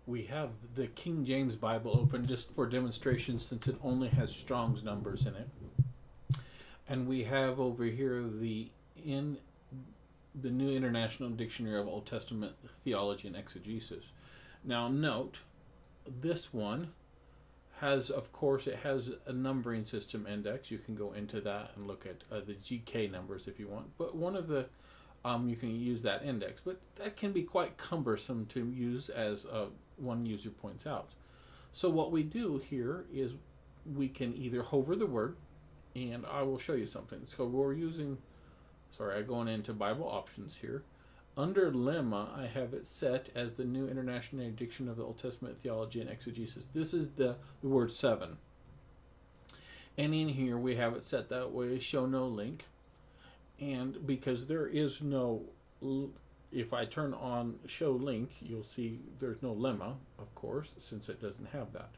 We have the King James Bible open just for demonstration since it only has Strong's numbers in it. And we have over here the New International Dictionary of Old Testament Theology and Exegesis. Now note, this one has, of course, it has a numbering system index. You can go into that and look at the GK numbers if you want. But one of the, you can use that index. But that can be quite cumbersome to use, as one user points out. So what we do here is we can either hover the word, and I will show you something. So we're using, sorry, I'm going into Bible options here. Under Lemma, I have it set as the New International Dictionary of the Old Testament Theology and Exegesis. This is the word 7. And in here we have it set that way, show no link. And because there is no, if I turn on show link, you'll see there's no lemma, of course, since it doesn't have that.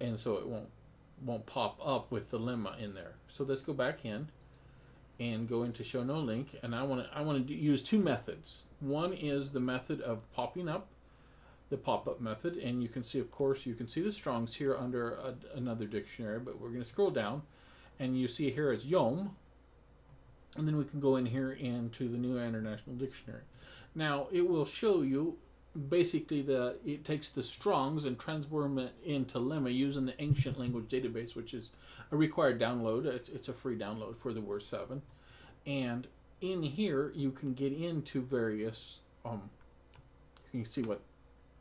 And so it won't pop up with the lemma in there. So let's go back in and go into show no link, and I want to use two methods. One is the method of popping up, the pop-up method, and you can see, of course, you can see the Strong's here under another dictionary, but we're going to scroll down, and you see here it's Yom, and then we can go in here into the New International Dictionary. Now it will show you basically it takes the Strong's and transform it into lemma using the ancient language database, which is a required download. It's a free download for the word 7, and in here you can get into various you can see what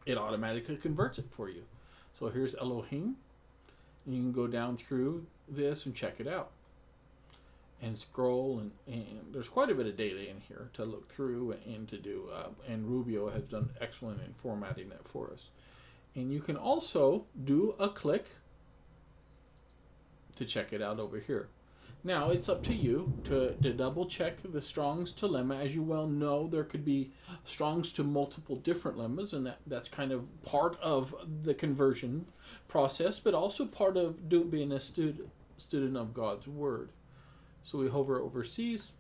it automatically converts it for you. So here's Elohim, and you can go down through this and check it out and scroll, and there's quite a bit of data in here to look through and to do, and Rubio has done excellent in formatting that for us. And you can also do a click to check it out over here. Now it's up to you to double check the Strong's to lemma. As you well know, there could be Strong's to multiple different lemmas, and that's kind of part of the conversion process, but also part of being a student of God's Word. So we hover overseas.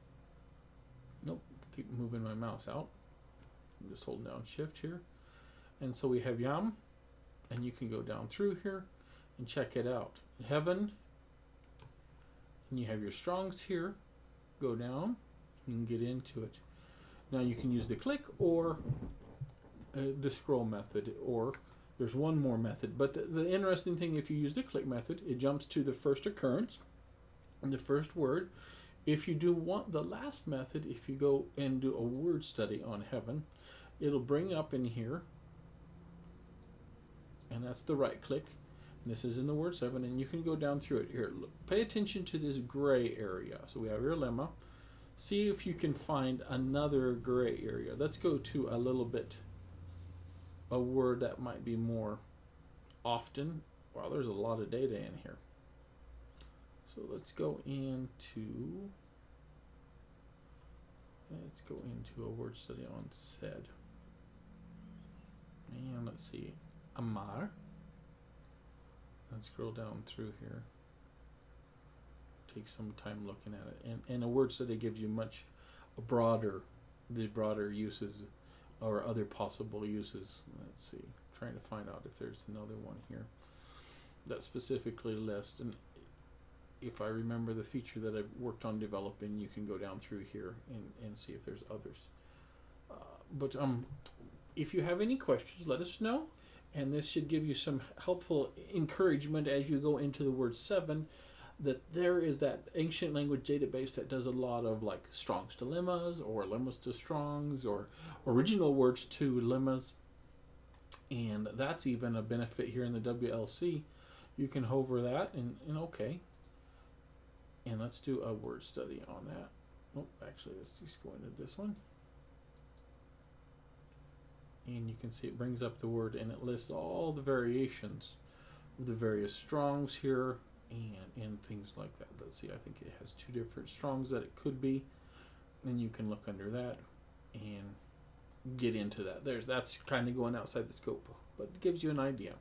Nope, keep moving my mouse out. I'm just holding down shift here. And so we have Yam, and you can go down through here and check it out. Heaven, and you have your Strong's here. Go down, you can get into it. Now you can use the click or the scroll method, or there's one more method. But the interesting thing, if you use the click method, it jumps to the first occurrence and the first word. If you do want the last method, if you go and do a word study on heaven, it'll bring up in here, and that's the right click. And this is in the word 7, and you can go down through it here. Look, pay attention to this gray area. So we have your lemma. See if you can find another gray area. Let's go to a word that might be more often. Wow, there's a lot of data in here. So let's go into a word study on said. And let's see, Amar. Let's scroll down through here. Take some time looking at it. And a word study gives you much broader uses or other possible uses. Let's see, trying to find out if there's another one here that specifically lists. And if I remember the feature that I've worked on developing, you can go down through here and see if there's others. But if you have any questions, let us know. And this should give you some helpful encouragement as you go into the word 7, that there is that ancient language database that does a lot of like Strong's to lemmas, or lemmas to Strong's, or original words to lemmas. And that's even a benefit here in the WLC. You can hover that and okay. And let's do a word study on that. Oh, actually, let's just go into this one. And you can see it brings up the word, and it lists all the variations of the various Strong's here and things like that. Let's see, I think it has 2 different Strong's that it could be. And you can look under that and get into that. That's kind of going outside the scope, but it gives you an idea.